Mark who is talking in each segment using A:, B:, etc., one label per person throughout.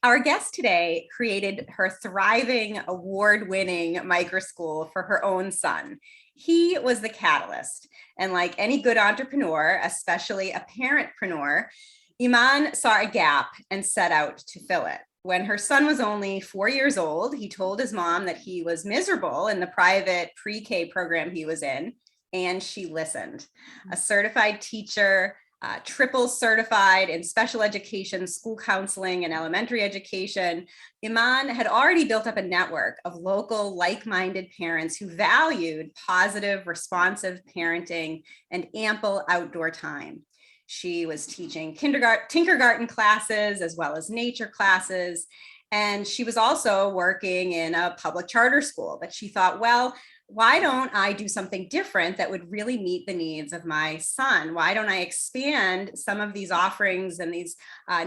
A: Our guest today created her thriving, award-winning Microschool for her own son. He was the catalyst. And like any good entrepreneur, especially a parentpreneur, Iman saw a gap and set out to fill it. When her son was only 4 years old, he told his mom that he was miserable in the private pre-K program he was in, and she listened. A certified teacher, triple certified in special education, school counseling, and elementary education, Iman had already built up a network of local like-minded parents who valued positive, responsive parenting and ample outdoor time. She was teaching kindergarten classes as well as nature classes. And she was also working in a public charter school. But she thought, well, why don't I do something different that would really meet the needs of my son? Why don't I expand some of these offerings and these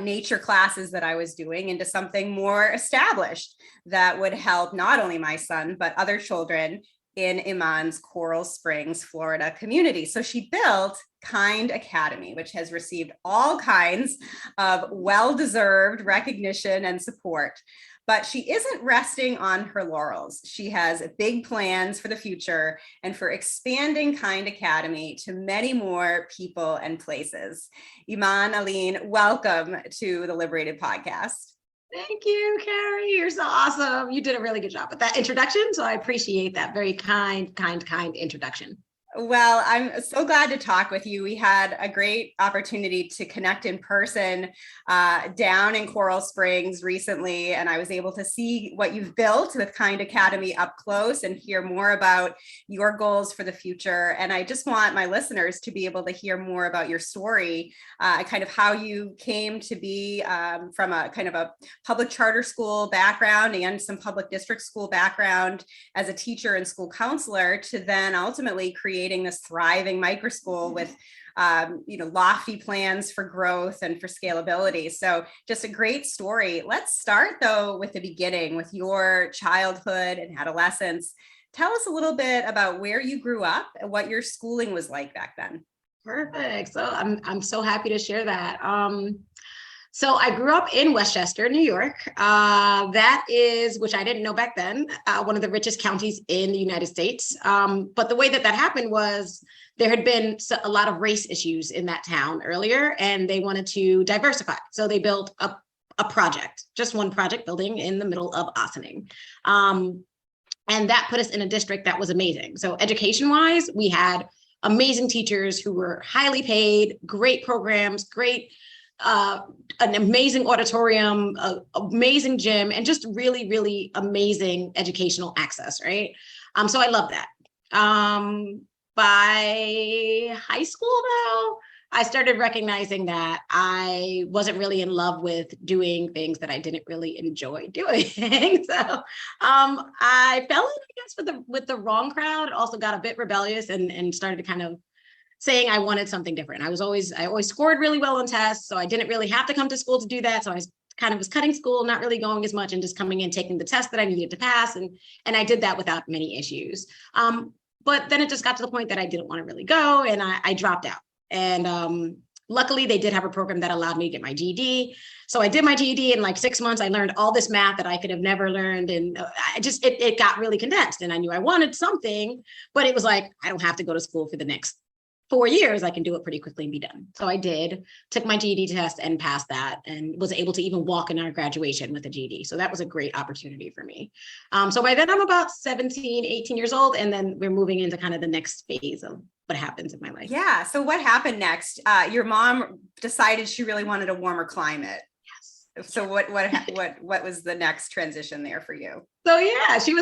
A: nature classes that I was doing into something more established that would help not only my son, but other children in Iman's Coral Springs, Florida community. So she built Kind Academy, which has received all kinds of well-deserved recognition and support. But she isn't resting on her laurels. She has big plans for the future and for expanding Kind Academy to many more people and places. Iman Alleyne, welcome to the LiberatED podcast.
B: Thank you, Carrie. You're so awesome. You did a really good job with that introduction. So I appreciate that very kind introduction.
A: Well, I'm so glad to talk with you. We had a great opportunity to connect in person down in Coral Springs recently, and I was able to see what you've built with Kind Academy up close and hear more about your goals for the future. And I just want my listeners to be able to hear more about your story, kind of how you came to be from a kind of a public charter school background and some public district school background as a teacher and school counselor to then ultimately creating this thriving Microschool with lofty plans for growth and for scalability. So just a great story. Let's start though with the beginning, with your childhood and adolescence. Tell us a little bit about where you grew up and what your schooling was like back then.
B: Perfect. So I'm so happy to share that. So I grew up in Westchester, New York. That is, which I didn't know back then, one of the richest counties in the United States. But the way that happened was there had been a lot of race issues in that town earlier, and they wanted to diversify. So they built a project, just one project building in the middle of Ossining. And that put us in a district that was amazing. So education-wise, we had amazing teachers who were highly paid, great programs, an amazing auditorium, amazing gym, and just really, really amazing educational access, right? So I love that. By high school, though, I started recognizing that I wasn't really in love with doing things that I didn't really enjoy doing. So I fell in, I guess, with the wrong crowd. Also got a bit rebellious and started to kind of saying I wanted something different. I always scored really well on tests, so I didn't really have to come to school to do that. So I was cutting school, not really going as much, and just coming in, taking the test that I needed to pass, and I did that without many issues. But then it just got to the point that I didn't want to really go, and I dropped out. And luckily, they did have a program that allowed me to get my GED. So I did my GED in like 6 months. I learned all this math that I could have never learned, and it got really condensed. And I knew I wanted something, but it was like I don't have to go to school for the next 4 years. I can do it pretty quickly and be done. So I did, took my GED test and passed that, and was able to even walk in our graduation with a GED. So that was a great opportunity for me. So by then I'm about 17, 18 years old. And then we're moving into kind of the next phase of what happens in my life.
A: Yeah. So what happened next? Your mom decided she really wanted a warmer climate. So what was the next transition there for you?
B: So yeah, so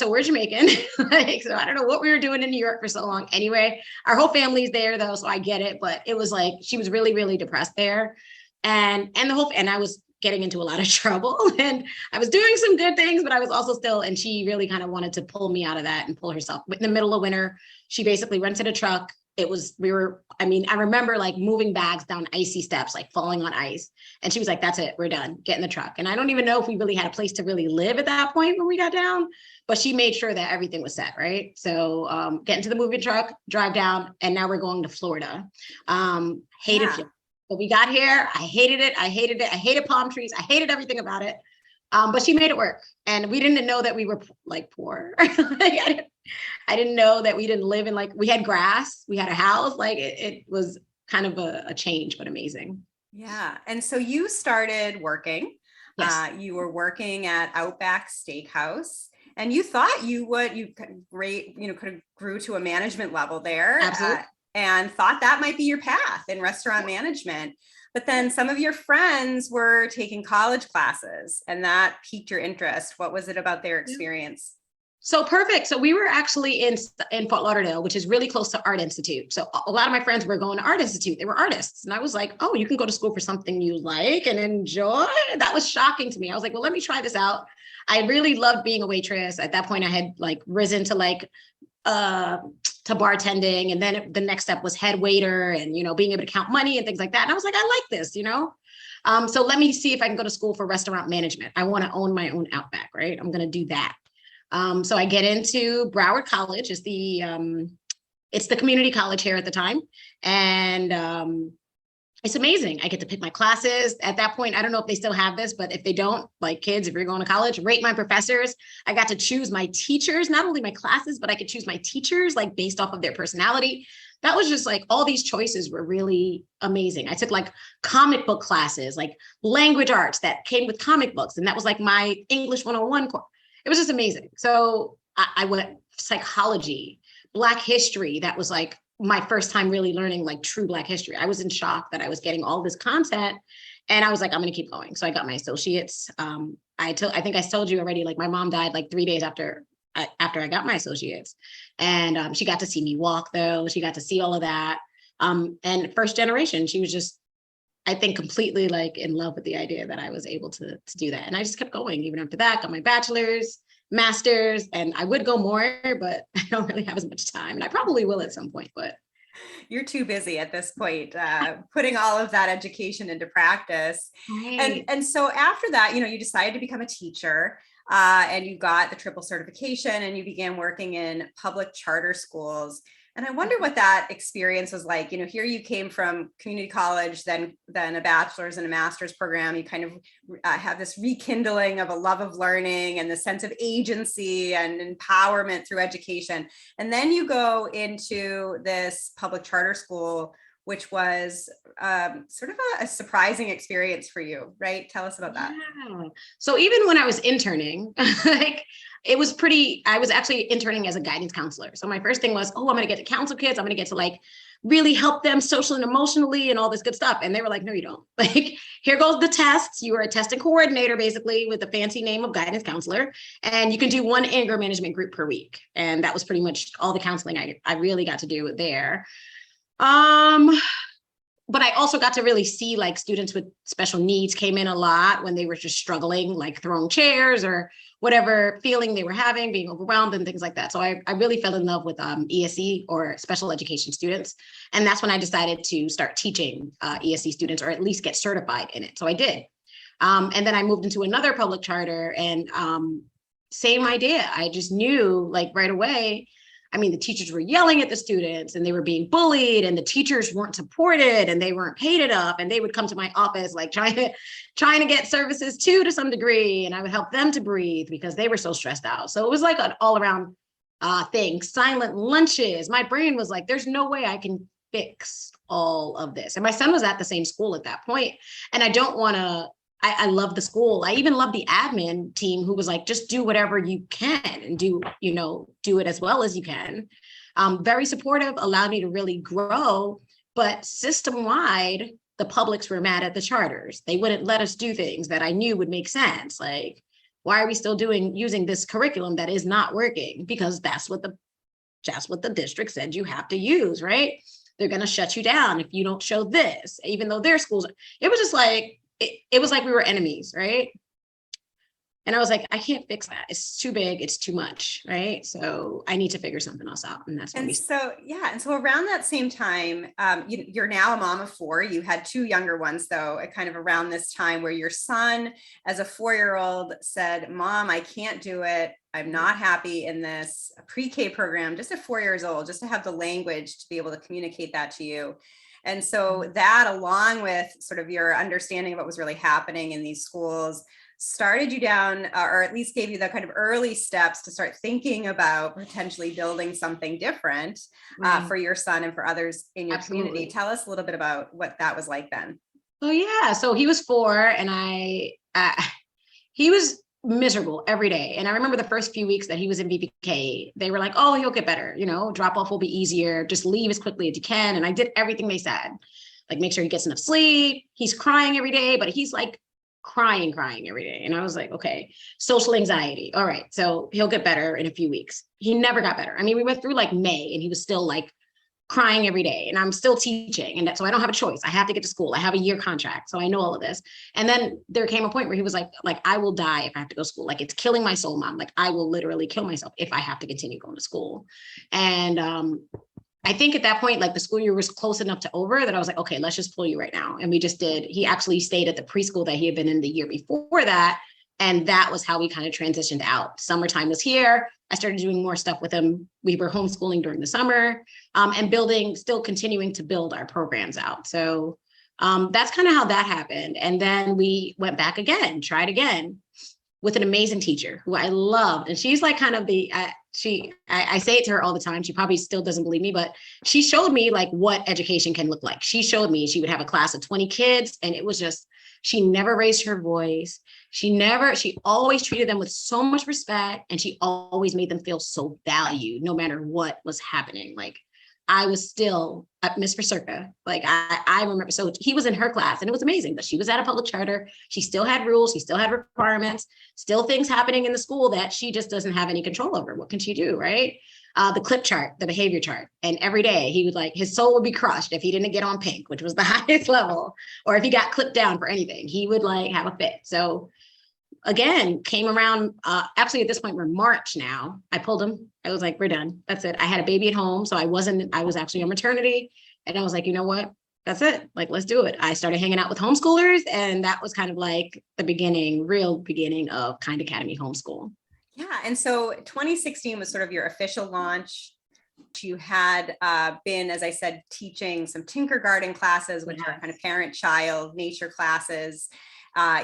B: we're Jamaican. So I don't know what we were doing in New York for so long. Anyway, our whole family's there though, so I get it. But it was like, she was really, really depressed there. And I was getting into a lot of trouble, and I was doing some good things, but I was also still, and she really kind of wanted to pull me out of that and pull herself. In the middle of winter, she basically rented a truck. I remember like moving bags down icy steps, like falling on ice. And she was like, that's it, we're done, get in the truck. And I don't even know if we really had a place to really live at that point when we got down, but she made sure that everything was set, right? So get into the moving truck, drive down, and now we're going to Florida. Hated Florida. But we got here. I hated it. I hated it. I hated palm trees. I hated everything about it. But she made it work. And we didn't know that we were like poor. Like, I didn't know that we didn't live in, like, we had grass, we had a house. Like it was kind of a change, but amazing.
A: Yeah. And so you started working.
B: Yes.
A: You were working at Outback Steakhouse, and you thought you could have grew to a management level there,
B: Absolutely.
A: and thought that might be your path in restaurant management. But then some of your friends were taking college classes, and that piqued your interest. What was it about their experience?
B: So perfect. So we were actually in Fort Lauderdale, which is really close to Art Institute. So a lot of my friends were going to Art Institute. They were artists. And I was like, oh, you can go to school for something you like and enjoy. That was shocking to me. I was like, well, let me try this out. I really loved being a waitress. At that point, I had like risen to to bartending. And then the next step was head waiter and, being able to count money and things like that. And I was like, I like this, So let me see if I can go to school for restaurant management. I want to own my own Outback, right? I'm going to do that. So I get into Broward College. It's the community college here at the time. And it's amazing. I get to pick my classes. At that point, I don't know if they still have this, but if they don't, like kids, if you're going to college, rate my professors. I got to choose my teachers, not only my classes, but I could choose my teachers, like based off of their personality. That was just like, all these choices were really amazing. I took like comic book classes, like language arts that came with comic books. And that was like my English 101 course. It was just amazing. So I went psychology, Black history. That was like my first time really learning like true Black history. I was in shock that I was getting all this content, and I was like, I'm going to keep going. So I got my associates. I think I told you already, like my mom died like 3 days after I got my associates, and she got to see me walk though. She got to see all of that. And first generation, she was just, I think, completely like in love with the idea that I was able to do that. And I just kept going even after that, got my bachelor's, master's, and I would go more, but I don't really have as much time. And I probably will at some point, but
A: You're too busy at this point, putting all of that education into practice.
B: right.
A: And so after that, you decided to become a teacher, and you got the triple certification, and you began working in public charter schools. And I wonder what that experience was like. Here you came from community college, then a bachelor's and a master's program. You kind of have this rekindling of a love of learning and the sense of agency and empowerment through education. And then you go into this public charter school, which was sort of a surprising experience for you, right? Tell us about that.
B: Yeah. So even when I was interning, like I was actually interning as a guidance counselor. So my first thing was, oh, I'm going to get to counsel kids. I'm going to get to like really help them socially and emotionally and all this good stuff. And they were like, no, you don't. Like, here goes the tests. You are a testing coordinator, basically, with the fancy name of guidance counselor. And you can do one anger management group per week. And that was pretty much all the counseling I really got to do there. But I also got to really see like students with special needs came in a lot when they were just struggling, like throwing chairs or whatever feeling they were having, being overwhelmed and things like that. So I really fell in love with ESE, or special education students. And that's when I decided to start teaching ESE students, or at least get certified in it. So I did. And then I moved into another public charter, and same idea. I just knew like right away. I mean, the teachers were yelling at the students, and they were being bullied, and the teachers weren't supported, and they weren't paid enough. And they would come to my office, like trying to get services too, to some degree. And I would help them to breathe because they were so stressed out. So it was like an all around thing. Silent lunches. My brain was like, there's no way I can fix all of this. And my son was at the same school at that point. And I don't want to, I love the school. I even love the admin team, who was like, just do whatever you can and do it as well as you can. Very supportive, allowed me to really grow, but system-wide, the publics were mad at the charters. They wouldn't let us do things that I knew would make sense. Like, why are we still using this curriculum that is not working? Because that's what the district said you have to use, right? They're going to shut you down if you don't show this, even though their schools, it was just like, it was like we were enemies, right? And I was like, I can't fix that. It's too big. It's too much, right? So I need to figure something else out. And that's when we.
A: And so around that same time, you're now a mom of 4. You had 2 younger ones, though, at kind of around this time, where your son, as a 4-year-old, said, Mom, I can't do it. I'm not happy in this pre-K program, just at 4 years old, just to have the language to be able to communicate that to you. And so that, along with sort of your understanding of what was really happening in these schools, started you down, or at least gave you the kind of early steps to start thinking about potentially building something different for your son and for others in your community. Tell us a little bit about what that was like then.
B: Oh yeah, so he was 4, and he was miserable every day. And I remember the first few weeks that he was in BPK, they were like, oh, he'll get better, you know, drop off will be easier, just leave as quickly as you can. And I did everything they said, like make sure he gets enough sleep. He's crying every day, but he's like crying every day. And I was like, okay, social anxiety. All right, so he'll get better in a few weeks. He never got better. I mean, we went through like May and he was still like crying every day, and I'm still teaching. And so I don't have a choice. I have to get to school. I have a year contract. So I know all of this. And then there came a point where he was like, I will die if I have to go to school. Like, it's killing my soul, Mom. Like, I will literally kill myself if I have to continue going to school. And I think at that point, like the school year was close enough to over that I was like, okay, let's just pull you right now. And we just did. He actually stayed at the preschool that he had been in the year before that. And that was how we kind of transitioned out. Summertime was here. I started doing more stuff with him. We were homeschooling during the summer, and still continuing to build our programs out. So that's kind of how that happened. And then we went back again, tried again with an amazing teacher who I loved. And she's like kind of I say it to her all the time. She probably still doesn't believe me, but she showed me like what education can look like. She showed me, she would have a class of 20 kids, and it was just, she never raised her voice. She always treated them with so much respect, and she always made them feel so valued no matter what was happening. Like, I was still at Miss Circa. Like I remember, so he was in her class and it was amazing, but she was at a public charter. She still had rules. She still had requirements, still things happening in the school that she just doesn't have any control over. What can she do? Right. The clip chart, the behavior chart. And every day he would like, his soul would be crushed if he didn't get on pink, which was the highest level, or if he got clipped down for anything, he would like have a fit. So again, came around, actually at this point, we're March now. I pulled him. I was like, we're done. That's it. I had a baby at home. So I was actually on maternity. And I was like, you know what? That's it. Like, let's do it. I started hanging out with homeschoolers. And that was kind of like the real beginning of Kind Academy Homeschool.
A: Yeah. And so 2016 was sort of your official launch. You had been, as I said, teaching some Tinkergarten classes, which are kind of parent-child nature classes.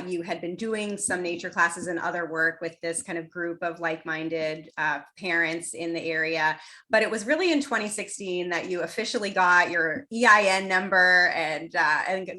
A: You had been doing some nature classes and other work with this kind of group of like-minded parents in the area. But it was really in 2016 that you officially got your EIN number and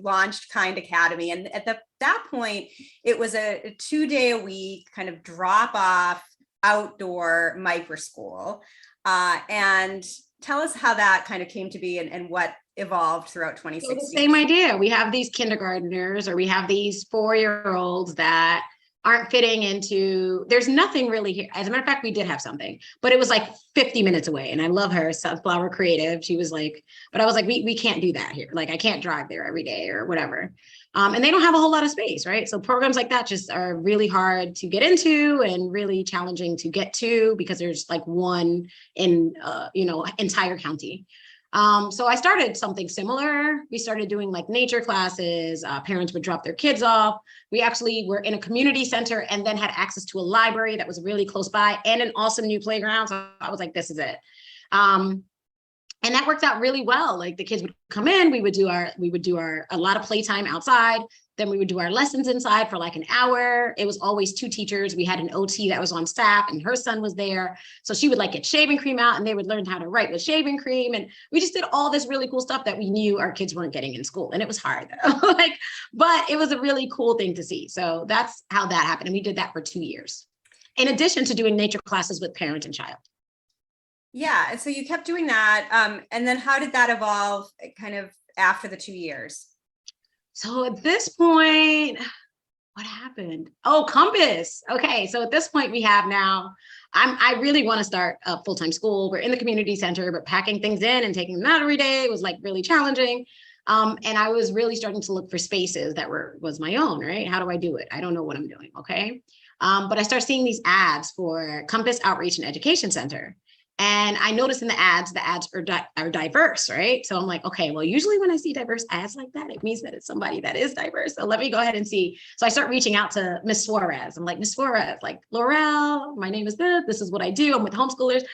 A: launched Kind Academy. And at that point, it was a 2-day-a-week kind of drop-off outdoor microschool. And tell us how that kind of came to be and what evolved throughout 2016.
B: So the same idea. We have these kindergartners, or we have these 4-year-olds that aren't fitting into, there's nothing really here. As a matter of fact, we did have something, but it was like 50 minutes away. And I love her, Sunflower Creative. She was like, but I was like, we can't do that here. Like, I can't drive there every day or whatever. And they don't have a whole lot of space, right? So programs like that just are really hard to get into and really challenging to get to, because there's like one in, entire county. So I started something similar. We started doing like nature classes. Parents would drop their kids off. We actually were in a community center and then had access to a library that was really close by and an awesome new playground. So I was like, this is it. And that worked out really well. Like, the kids would come in, we would do a lot of playtime outside. Then we would do our lessons inside for like an hour. It was always 2 teachers. We had an OT that was on staff, and her son was there. So she would like get shaving cream out, and they would learn how to write with shaving cream. And we just did all this really cool stuff that we knew our kids weren't getting in school. And it was hard though. But it was a really cool thing to see. So that's how that happened. And we did that for 2 years, in addition to doing nature classes with parent and child.
A: Yeah. And so you kept doing that. And then how did that evolve kind of after the 2 years?
B: So at this point, what happened? Oh, Compass. Okay. So at this point we have now, I really want to start a full-time school. We're in the community center, but packing things in and taking them out every day was like really challenging. And I was really starting to look for spaces that was my own, right? How do I do it? I don't know what I'm doing. Okay. But I started seeing these ads for Compass Outreach and Education Center. And I noticed in the ads are diverse, right? So I'm like, okay, well, usually when I see diverse ads like that, it means that it's somebody that is diverse. So let me go ahead and see. So I start reaching out to Miss Suarez. I'm like, Miss Suarez, like, Laurel, my name is this is what I do. I'm with homeschoolers.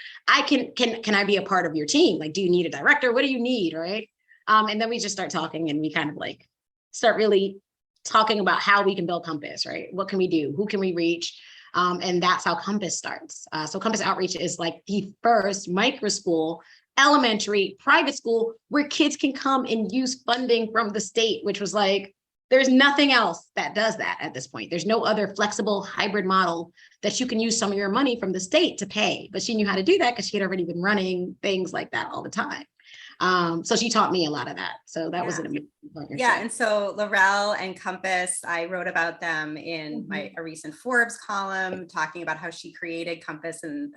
B: Can I be a part of your team? Like, do you need a director? What do you need, right? And then we just start talking, and we kind of like start really talking about how we can build Compass, right? What can we do? Who can we reach? And that's how Compass starts. So Compass Outreach is like the first microschool, elementary private school where kids can come and use funding from the state, which was like, there's nothing else that does that at this point. There's no other flexible hybrid model that you can use some of your money from the state to pay. But she knew how to do that because she had already been running things like that all the time. So she taught me a lot of that. So that was an amazing partnership.
A: Yeah, and so Laurel and Compass, I wrote about them in a recent Forbes column, talking about how she created Compass in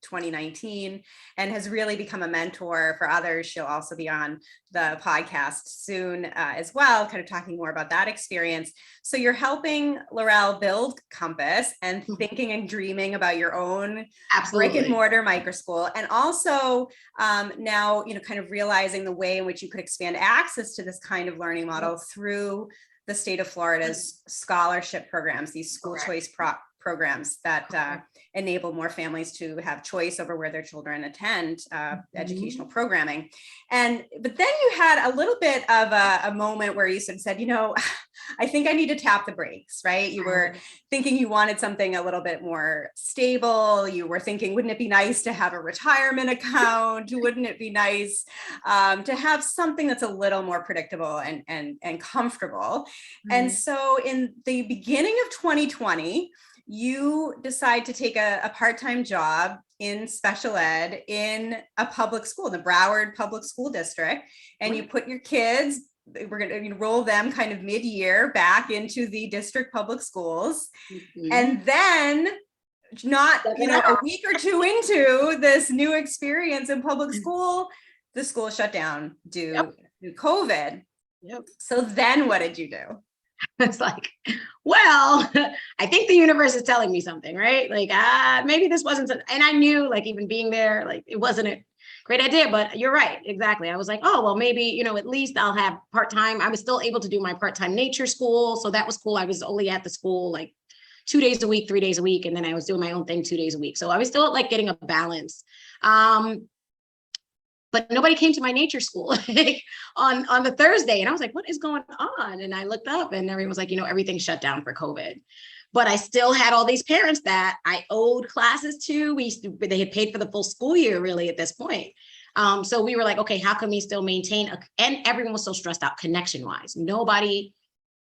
A: 2019 and has really become a mentor for others. She'll also be on the podcast soon as well, kind of talking more about that experience. So you're helping Laurel build Compass and thinking and dreaming about your own brick and mortar microschool, and also now, kind of realizing the way in which you could expand access to this kind of learning model through the state of Florida's scholarship programs, these school choice programs that enable more families to have choice over where their children attend educational programming. But then you had a little bit of a moment where you said, I think I need to tap the brakes, right? You were thinking you wanted something a little bit more stable. You were thinking, wouldn't it be nice to have a retirement account? Wouldn't it be nice to have something that's a little more predictable and comfortable? And so in the beginning of 2020, you decide to take a part-time job in special ed in a public school, the Broward Public School District, and you put your kids, we're going to enroll them kind of mid-year back into the district public schools. And then not, a week or two into this new experience in public school, the school shut down due to COVID. So then what did you do?
B: It's like, well, I think the universe is telling me something, right? Like, maybe this wasn't, and I knew, like, even being there, like, it wasn't a great idea, but you're right. Exactly. I was like, oh, well, maybe, at least I'll have part-time. I was still able to do my part-time nature school. So that was cool. I was only at the school like 2 days a week, 3 days a week. And then I was doing my own thing 2 days a week. So I was still like getting a balance. But nobody came to my nature school on the Thursday. And I was like, what is going on? And I looked up and everyone was like, everything shut down for COVID. But I still had all these parents that I owed classes to. They had paid for the full school year really at this point. So we were like, okay, how can we still maintain and everyone was so stressed out connection wise.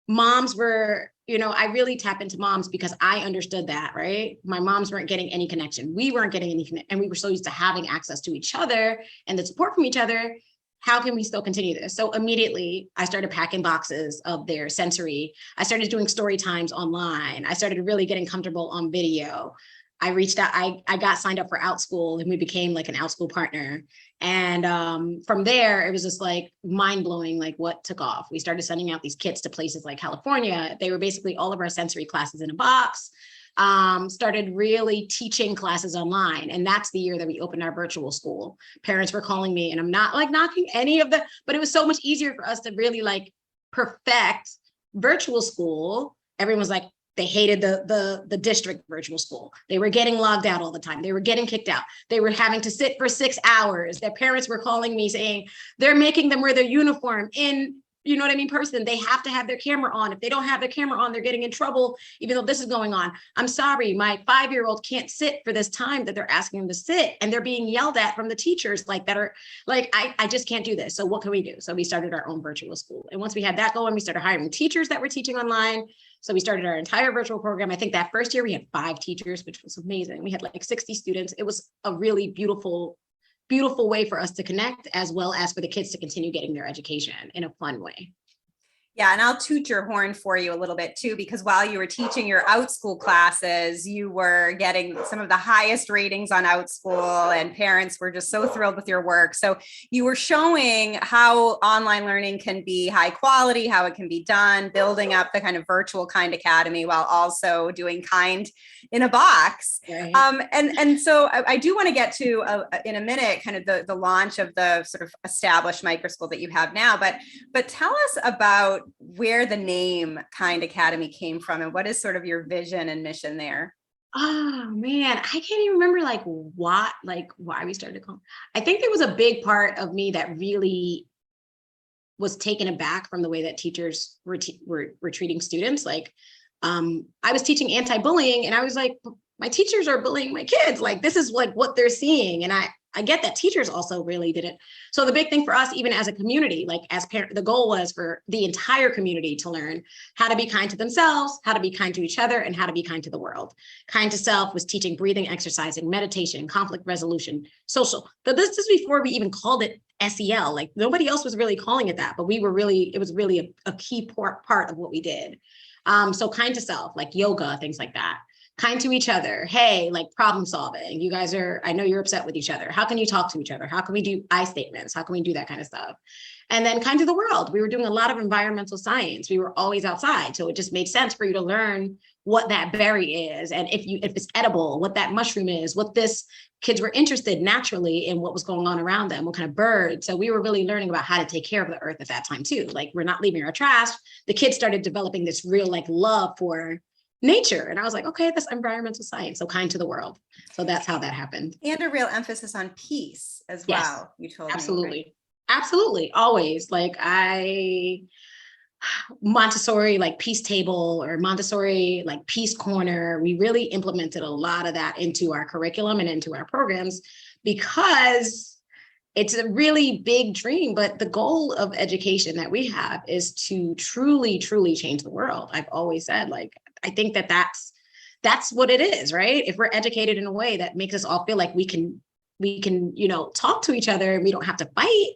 B: Moms were, I really tap into moms because I understood that, right? My moms weren't getting any connection. We weren't getting any connection. And we were so used to having access to each other and the support from each other. How can we still continue this? So immediately I started packing boxes of their sensory. I started doing story times online. I started really getting comfortable on video. I reached out, I got signed up for OutSchool and we became like an OutSchool partner. And from there, it was just like mind blowing, like what took off. We started sending out these kits to places like California. They were basically all of our sensory classes in a box. Started really teaching classes online. And that's the year that we opened our virtual school. Parents were calling me, and I'm not like knocking any of the, but it was so much easier for us to really like perfect virtual school. Everyone was like, they hated the district virtual school. They were getting logged out all the time. They were getting kicked out. They were having to sit for 6 hours. Their parents were calling me saying they're making them wear their uniform in, person. They have to have their camera on. If they don't have their camera on, they're getting in trouble, even though this is going on. I'm sorry, my 5-year-old can't sit for this time that they're asking them to sit. And they're being yelled at from the teachers like that are like, I just can't do this. So what can we do? So we started our own virtual school. And once we had that going, we started hiring teachers that were teaching online. So we started our entire virtual program. I think that first year we had 5 teachers, which was amazing. We had like 60 students. It was a really beautiful way for us to connect, as well as for the kids to continue getting their education in a fun way.
A: Yeah, and I'll toot your horn for you a little bit too, because while you were teaching your OutSchool classes, you were getting some of the highest ratings on OutSchool, and parents were just so thrilled with your work. So you were showing how online learning can be high quality, how it can be done, building up the kind of virtual kind academy while also doing kind in a box.
B: Right.
A: And so I do want to get to in a minute kind of the launch of the sort of established microschool that you have now, but tell us about where the name Kind Academy came from and what is sort of your vision and mission there.
B: Oh man, I can't even remember why we started calling. I think there was a big part of me that really was taken aback from the way that teachers were treating students. Like, I was teaching anti-bullying, and I was like, my teachers are bullying my kids. Like, this is like what they're seeing. And I get that teachers also really didn't. So the big thing for us, even as a community, like as parent, the goal was for the entire community to learn how to be kind to themselves, how to be kind to each other, and how to be kind to the world. Kind to self was teaching breathing, exercising, meditation, conflict resolution, social. But this is before we even called it SEL. Like, nobody else was really calling it that, but it was really a key part of what we did. So kind to self, like yoga, things like that. Kind to each other. Hey, like problem solving. You guys I know you're upset with each other. How can you talk to each other? How can we do I statements? How can we do that kind of stuff? And then kind to the world. We were doing a lot of environmental science. We were always outside. So it just made sense for you to learn what that berry is. And if it's edible, what that mushroom is, kids were interested naturally in what was going on around them, what kind of birds. So we were really learning about how to take care of the earth at that time too. Like, we're not leaving our trash. The kids started developing this real like love for nature. And I was like, okay, that's environmental science. So kind to the world. So that's how that happened.
A: And a real emphasis on peace as well.
B: Yes,
A: you told
B: absolutely.
A: me.
B: Right? Absolutely. Always. Like, Montessori, like peace table, or Montessori, like peace corner. We really implemented a lot of that into our curriculum and into our programs, because it's a really big dream, but the goal of education that we have is to truly, truly change the world. I've always said, like, I think that's what it is, right? If we're educated in a way that makes us all feel like we can, talk to each other and we don't have to fight,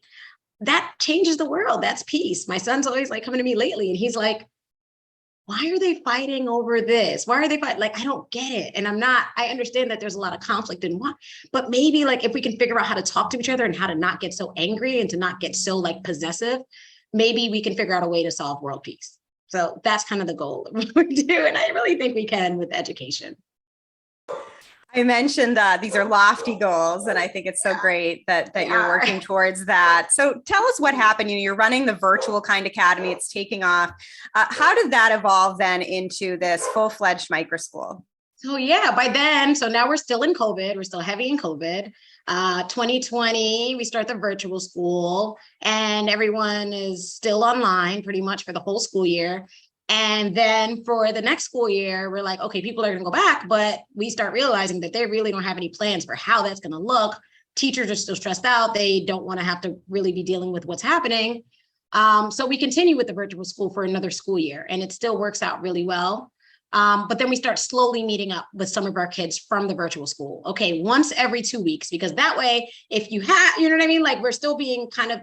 B: that changes the world. That's peace. My son's always like coming to me lately, and he's like, why are they fighting over this? Why are they fighting? Like, I don't get it. And I understand that there's a lot of conflict in what, but maybe like if we can figure out how to talk to each other and how to not get so angry and to not get so like possessive, maybe we can figure out a way to solve world peace. So that's kind of the goal of what we do. And I really think we can with education.
A: I mentioned these are lofty goals, and I think it's so great that you're working towards that. So tell us what happened. You're running the virtual Kind Academy. It's taking off. How did that evolve then into this full-fledged microschool?
B: So by then, so now we're still in COVID. We're still heavy in COVID. 2020, we start the virtual school, and everyone is still online pretty much for the whole school year. And then for the next school year, we're like, okay, people are going to go back, but we start realizing that they really don't have any plans for how that's going to look. Teachers are still stressed out. They don't want to have to really be dealing with what's happening. So we continue with the virtual school for another school year, and it still works out really well. But then we start slowly meeting up with some of our kids from the virtual school. Okay, once every 2 weeks, because that way, if you have, you know what I mean? Like, we're still being kind of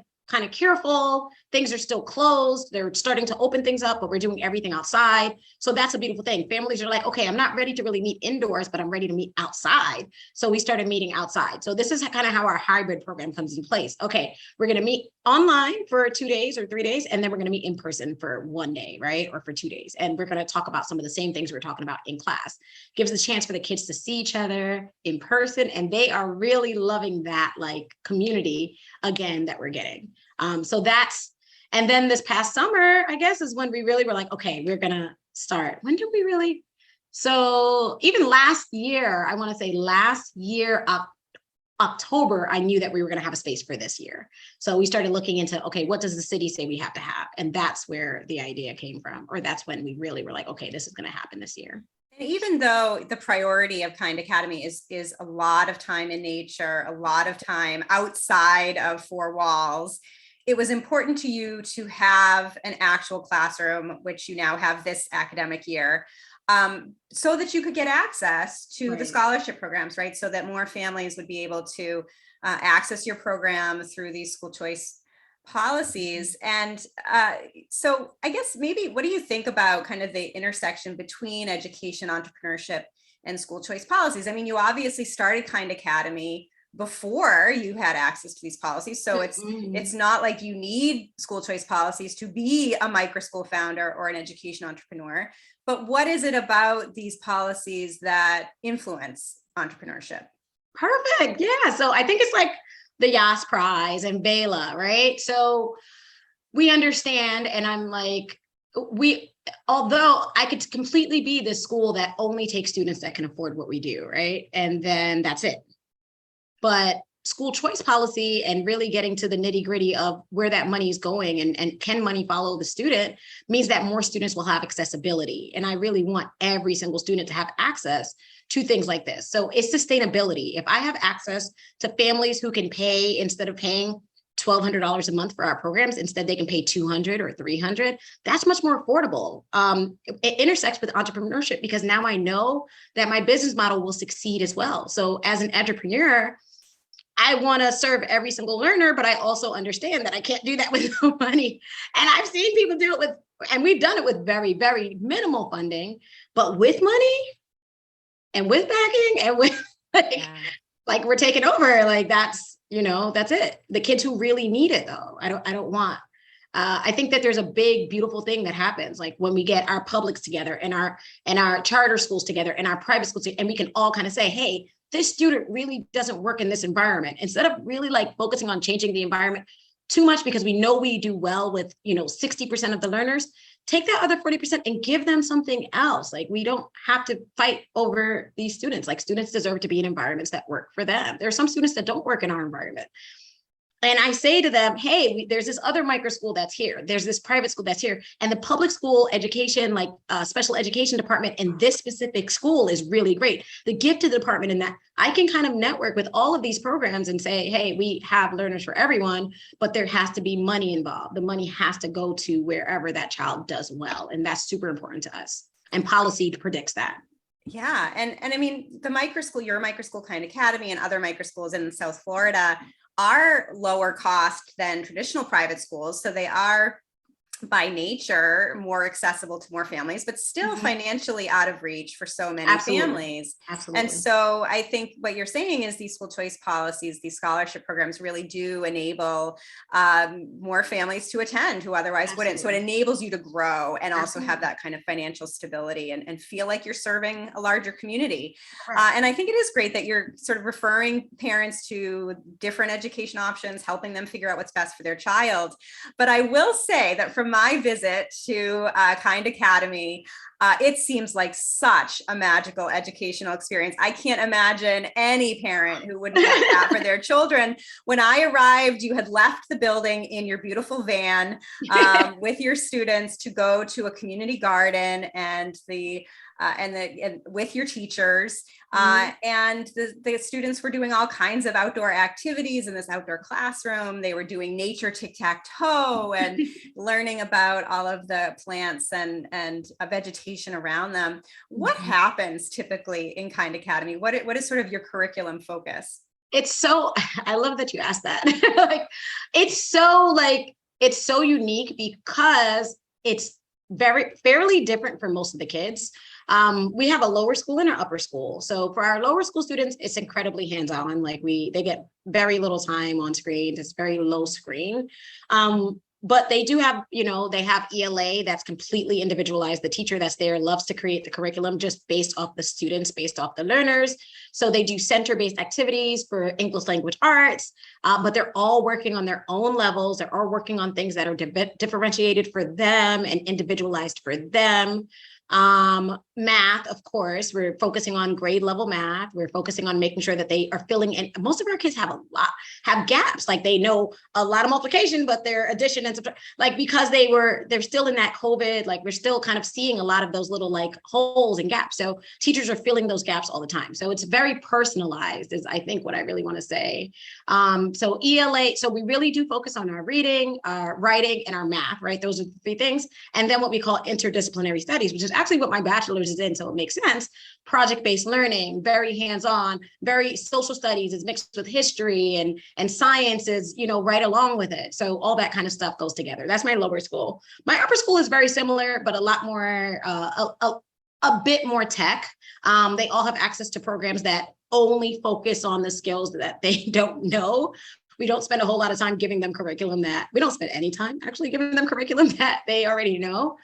B: careful. Things are still closed. They're starting to open things up, but we're doing everything outside. So that's a beautiful thing. Families are like, okay, I'm not ready to really meet indoors, but I'm ready to meet outside. So we started meeting outside. So this is kind of how our hybrid program comes in place. Okay, we're going to meet online for 2 days or 3 days, and then we're going to meet in person for 1 day, right? Or for 2 days. And we're going to talk about some of the same things we're talking about in class. Gives the chance for the kids to see each other in person. And they are really loving that like community again that we're getting. And then this past summer, I guess, is when we really were like, okay, we're going to start. When did we really? So even last year, I want to say last year, October, I knew that we were going to have a space for this year. So we started looking into, okay, what does the city say we have to have? And that's where the idea came from, or that's when we really were like, okay, this is going to happen this year.
A: And even though the priority of Kind Academy is a lot of time in nature, a lot of time outside of four walls, it was important to you to have an actual classroom, which you now have this academic year, so that you could get access to the scholarship programs, right? So that more families would be able to access your program through these school choice policies. And so I guess maybe what do you think about kind of the intersection between education, entrepreneurship, and school choice policies? I mean, you obviously started Kind Academy before you had access to these policies. So it's not like you need school choice policies to be a microschool founder or an education entrepreneur. But what is it about these policies that influence entrepreneurship?
B: Perfect. Yeah. So I think it's like the Yass Prize and VELA, right? So we understand, and I'm like, although I could completely be this school that only takes students that can afford what we do, right? And then that's it. But school choice policy and really getting to the nitty gritty of where that money is going and can money follow the student means that more students will have accessibility. And I really want every single student to have access to things like this. So it's sustainability. If I have access to families who can pay, instead of paying $1,200 a month for our programs, instead they can pay $200 or $300, that's much more affordable. It intersects with entrepreneurship because now I know that my business model will succeed as well. So as an entrepreneur, I want to serve every single learner, but I also understand that I can't do that with no money. And I've seen people do it with, and we've done it with very, very minimal funding, but with money and with backing and with like we're taking over, like that's, that's it. The kids who really need it though, I don't want. I think that there's a big, beautiful thing that happens, like when we get our publics together and our charter schools together and our private schools, and we can all kind of say, hey, this student really doesn't work in this environment. Instead of really like focusing on changing the environment too much, because we know we do well with, 60% of the learners, take that other 40% and give them something else. Like we don't have to fight over these students. Like students deserve to be in environments that work for them. There are some students that don't work in our environment. And I say to them, hey, there's this other micro school that's here. There's this private school that's here. And the public school education, like special education department in this specific school is really great. The gift to the department in that I can kind of network with all of these programs and say, hey, we have learners for everyone, but there has to be money involved. The money has to go to wherever that child does well. And that's super important to us. And policy predicts that.
A: Yeah. And I mean, the micro school, your micro school kind academy and other micro schools in South Florida are lower cost than traditional private schools. So they are by nature more accessible to more families, but still financially out of reach for so many families.
B: Absolutely.
A: And so I think what you're saying is these school choice policies, these scholarship programs really do enable more families to attend who otherwise wouldn't. So it enables you to grow and also have that kind of financial stability and feel like you're serving a larger community. And I think it is great that you're sort of referring parents to different education options, helping them figure out what's best for their child. But I will say that from my visit to Kind Academy, it seems like such a magical educational experience. I can't imagine any parent who wouldn't want that for their children. When I arrived, you had left the building in your beautiful van with your students to go to a community garden and with your teachers. And the students were doing all kinds of outdoor activities in this outdoor classroom. They were doing nature tic-tac-toe and learning about all of the plants and vegetation around them. What happens typically in Kind Academy? What is sort of your curriculum focus?
B: I love that you asked that. It's so unique because it's fairly different for most of the kids. We have a lower school and an upper school. So for our lower school students, it's incredibly hands-on. Like they get very little time on screen. It's very low screen. But they do have, they have ELA that's completely individualized. The teacher that's there loves to create the curriculum just based off the students, based off the learners. So they do center-based activities for English language arts, but they're all working on their own levels. They're all working on things that are differentiated for them and individualized for them. Math, of course, we're focusing on grade level math. We're focusing on making sure that they are filling in. Most of our kids have gaps. Like they know a lot of multiplication, but their addition and subtraction, like because they're still in that COVID, like we're still kind of seeing a lot of those little like holes and gaps. So teachers are filling those gaps all the time. So it's very personalized is I think what I really want to say. So ELA, so we really do focus on our reading, our writing, and our math, right? Those are the three things. And then what we call interdisciplinary studies, which is actually what my bachelor's is in, so it makes sense. Project-based learning, very hands-on, very social studies is mixed with history and science is, right along with it. So all that kind of stuff goes together. That's my lower school. My upper school is very similar, but a lot more, a bit more tech. They all have access to programs that only focus on the skills that they don't know. We don't spend a whole lot of time giving them curriculum we don't spend any time actually giving them curriculum that they already know.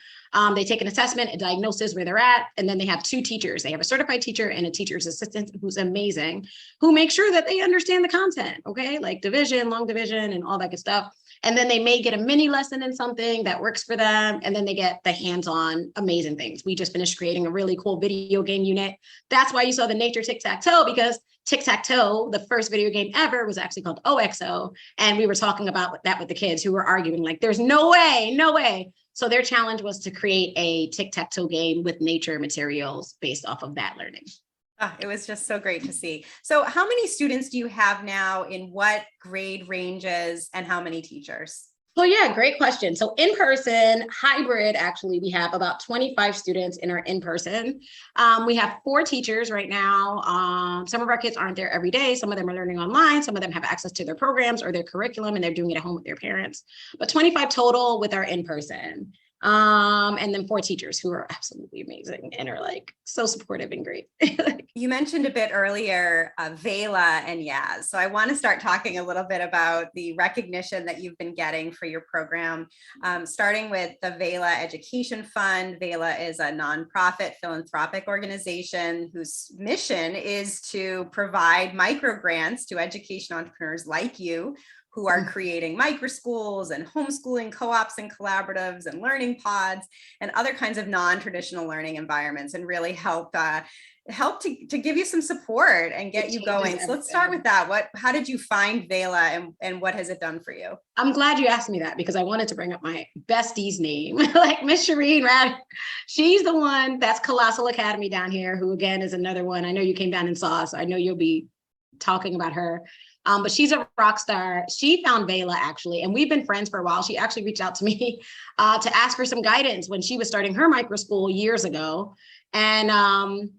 B: They take an assessment, a diagnosis where they're at, and then they have two teachers. They have a certified teacher and a teacher's assistant who's amazing, who make sure that they understand the content, okay? Like division, long division, and all that good stuff. And then they may get a mini lesson in something that works for them. And then they get the hands-on amazing things. We just finished creating a really cool video game unit. That's why you saw the nature tic-tac-toe, because tic-tac-toe, the first video game ever, was actually called OXO. And we were talking about that with the kids who were arguing, like, there's no way, no way. So their challenge was to create a tic-tac-toe game with nature materials based off of that learning.
A: It was just so great to see. So how many students do you have now, in what grade ranges, and how many teachers?
B: So yeah, great question. So in person, hybrid, actually, we have about 25 students in our in-person. We have 4 teachers right now. Some of our kids aren't there every day. Some of them are learning online. Some of them have access to their programs or their curriculum, and they're doing it at home with their parents. But 25 total with our in-person. And then 4 teachers who are absolutely amazing and are like so supportive and great.
A: You mentioned a bit earlier, VELA and Yass. So I want to start talking a little bit about the recognition that you've been getting for your program, starting with the VELA Education Fund. VELA is a nonprofit philanthropic organization whose mission is to provide micro grants to education entrepreneurs like you, who are creating microschools and homeschooling co-ops and collaboratives and learning pods and other kinds of non-traditional learning environments, and really help to give you some support and get you going. So let's start with that. How did you find VELA, and what has it done for you?
B: I'm glad you asked me that, because I wanted to bring up my bestie's name, like Miss Shireen Rad. She's the one that's Colossal Academy down here, who again is another one. I know you came down and saw us. So I know you'll be talking about her. But she's a rock star. She found VELA, actually, and we've been friends for a while. She actually reached out to me to ask for some guidance when she was starting her microschool years ago. And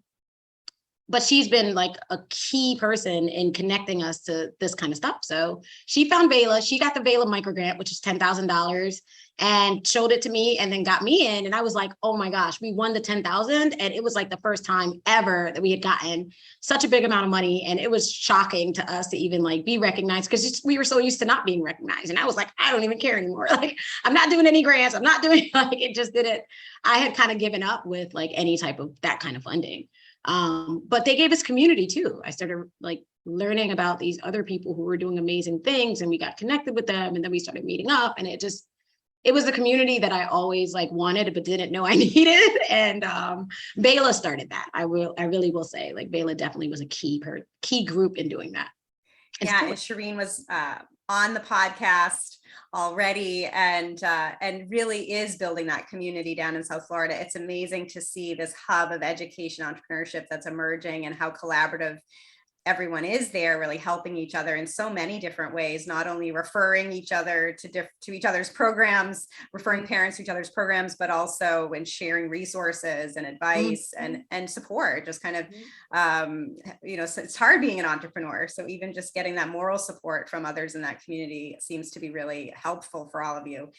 B: but she's been like a key person in connecting us to this kind of stuff. So she found VELA. She got the VELA micro grant, which is $10,000, and showed it to me, and then got me in. And I was like, oh my gosh, we won the 10,000. And it was like the first time ever that we had gotten such a big amount of money. And it was shocking to us to even like be recognized, because we were so used to not being recognized. And I was like, I don't even care anymore. Like, I'm not doing any grants. I'm not doing, like, it just didn't. I had kind of given up with like any type of that kind of funding. But they gave us community too. I started like learning about these other people who were doing amazing things, and we got connected with them, and then we started meeting up, and it was the community that I always like wanted but didn't know I needed. And VELA started that. I really will say, like, VELA definitely was a key group in doing that.
A: Yeah, and Shireen was on the podcast already, and really is building that community down in South Florida. It's amazing to see this hub of education entrepreneurship that's emerging, and how collaborative everyone is there, really helping each other in so many different ways, not only referring each other to each other's programs, referring parents to each other's programs, but also when sharing resources and advice and support, just kind of, so it's hard being an entrepreneur. So even just getting that moral support from others in that community seems to be really helpful for all of you.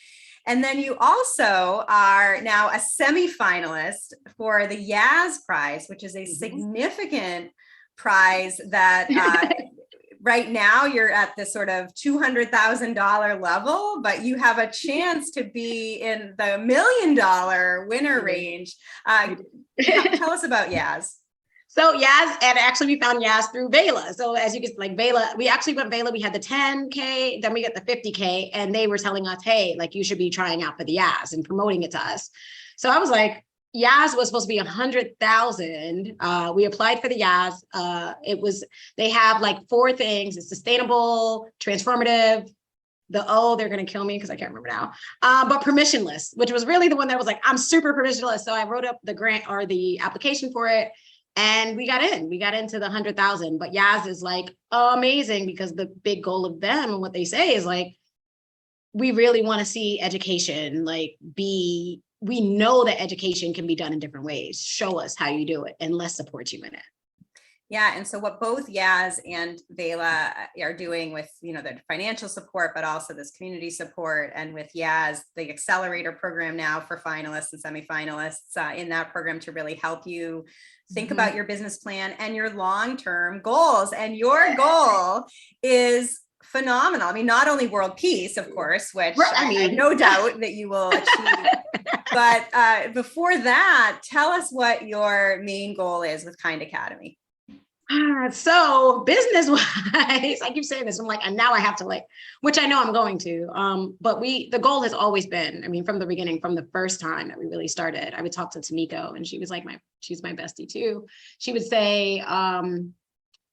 A: And then you also are now a semi-finalist for the Yass Prize, which is a significant prize that right now you're at this sort of $200,000 level, but you have a chance to be in the $1 million winner range. Tell us about Yass.
B: So Yass, and actually we found Yass through VELA. So as you can, like, VELA, we actually went VELA, we had the 10K, then we got the 50K, and they were telling us, hey, like, you should be trying out for the Yass and promoting it to us. So I was like, Yass was supposed to be 100,000. We applied for the Yass. They have like 4 things. It's sustainable, transformative, they're going to kill me because I can't remember now. But permissionless, which was really the one that was like, I'm super permissionless. So I wrote up the grant or the application for it, and we got into the 100,000. But Yass is like amazing, because the big goal of them and what they say is like, we really want to see education we know that education can be done in different ways. Show us how you do it, and let's support you in it.
A: Yeah, and so what both Yass and VELA are doing with, the financial support, but also this community support, and with Yass, the accelerator program now for finalists and semi-finalists in that program to really help you think about your business plan and your long-term goals. And your goal is phenomenal. I mean, not only world peace, of course, which I have no doubt that you will achieve. But before that, tell us what your main goal is with Kind Academy.
B: So business wise, I keep saying this. I'm like, and now I have to like, which I know I'm going to. But the goal has always been, I mean, from the beginning, from the first time that we really started, I would talk to Tamiko, and she was like she's my bestie too. She would say,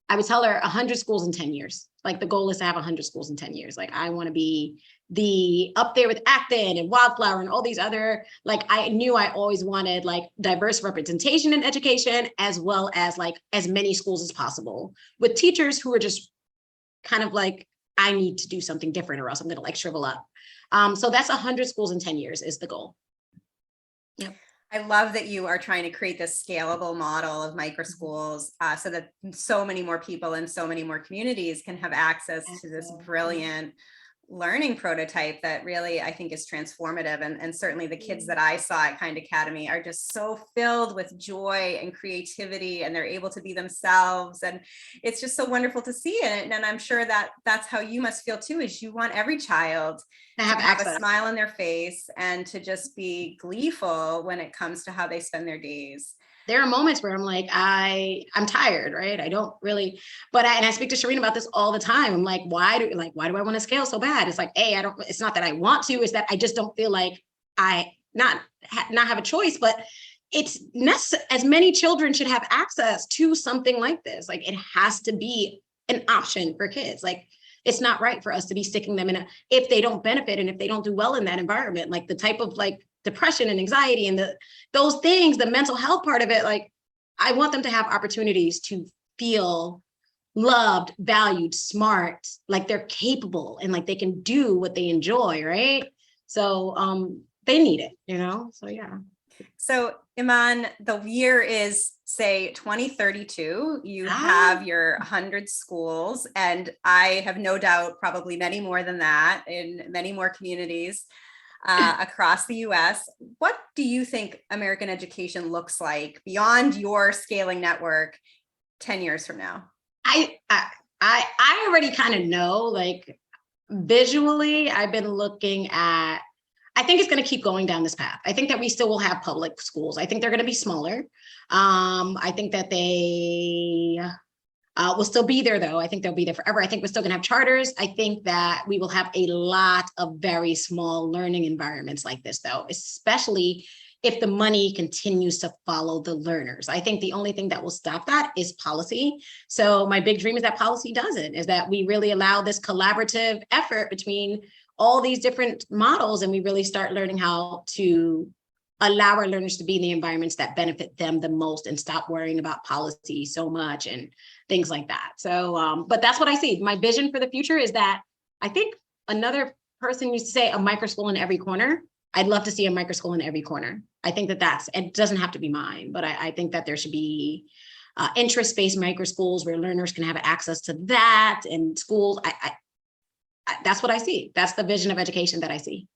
B: I would tell her 100 schools in 10 years. Like the goal is to have 100 schools in 10 years. Like I want to be up there with Acton and Wildflower and all these other, like I knew I always wanted like diverse representation in education, as well as like as many schools as possible with teachers who are just kind of like, I need to do something different or else I'm going to like shrivel up. So that's 100 schools in 10 years is the goal. Yep.
A: I love that you are trying to create this scalable model of microschools so that so many more people and so many more communities can have access to this brilliant learning prototype that really, I think, is transformative. And certainly the kids that I saw at Kind Academy are just so filled with joy and creativity, and they're able to be themselves. And it's just so wonderful to see it. And I'm sure that that's how you must feel too, is you want every child to have a smile on their face and to just be gleeful when it comes to how they spend their days.
B: There are moments where I'm like, I'm tired, right? I don't really, but I speak to Shireen about this all the time. I'm like, why do I want to scale so bad? It's like, it's not that I want to, it's that I just don't feel like I not have a choice, but it's necessary. As many children should have access to something like this. Like it has to be an option for kids. Like it's not right for us to be sticking them in if they don't benefit and if they don't do well in that environment, like the type of like depression and anxiety and those things, the mental health part of it, like I want them to have opportunities to feel loved, valued, smart, like they're capable and like they can do what they enjoy, right? So they need it, so yeah.
A: So Iman, the year is say 2032, you have your 100 schools, and I have no doubt probably many more than that in many more communities across the US. What do you think American education looks like beyond your scaling network 10 years from now?
B: I already kind of know, like visually, I've been looking at, I think it's going to keep going down this path. I think that we still will have public schools. I think they're going to be smaller. I think that they will still be there, though. I think they'll be there forever. I think we're still going to have charters. I think that we will have a lot of very small learning environments like this, though, especially if the money continues to follow the learners. I think the only thing that will stop that is policy. So my big dream is that policy doesn't, is that we really allow this collaborative effort between all these different models, and we really start learning how to allow our learners to be in the environments that benefit them the most and stop worrying about policy so much and things like that. So, but that's what I see. My vision for the future is that I think another person used to say a microschool in every corner. I'd love to see a microschool in every corner. I think that it doesn't have to be mine, but I think that there should be interest-based microschools where learners can have access to that, and schools. That's what I see. That's the vision of education that I see.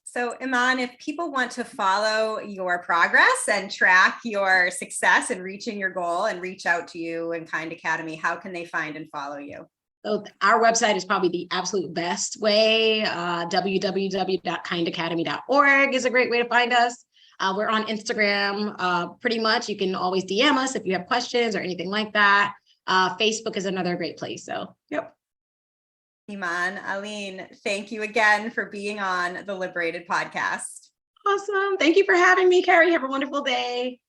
A: So Iman, if people want to follow your progress and track your success in reaching your goal and reach out to you and Kind Academy, how can they find and follow you?
B: So our website is probably the absolute best way. www.kindacademy.org is a great way to find us. We're on Instagram pretty much. You can always DM us if you have questions or anything like that. Facebook is another great place. So, yep.
A: Iman Alleyne, thank you again for being on the LiberatED podcast.
B: Awesome. Thank you for having me, Carrie. Have a wonderful day.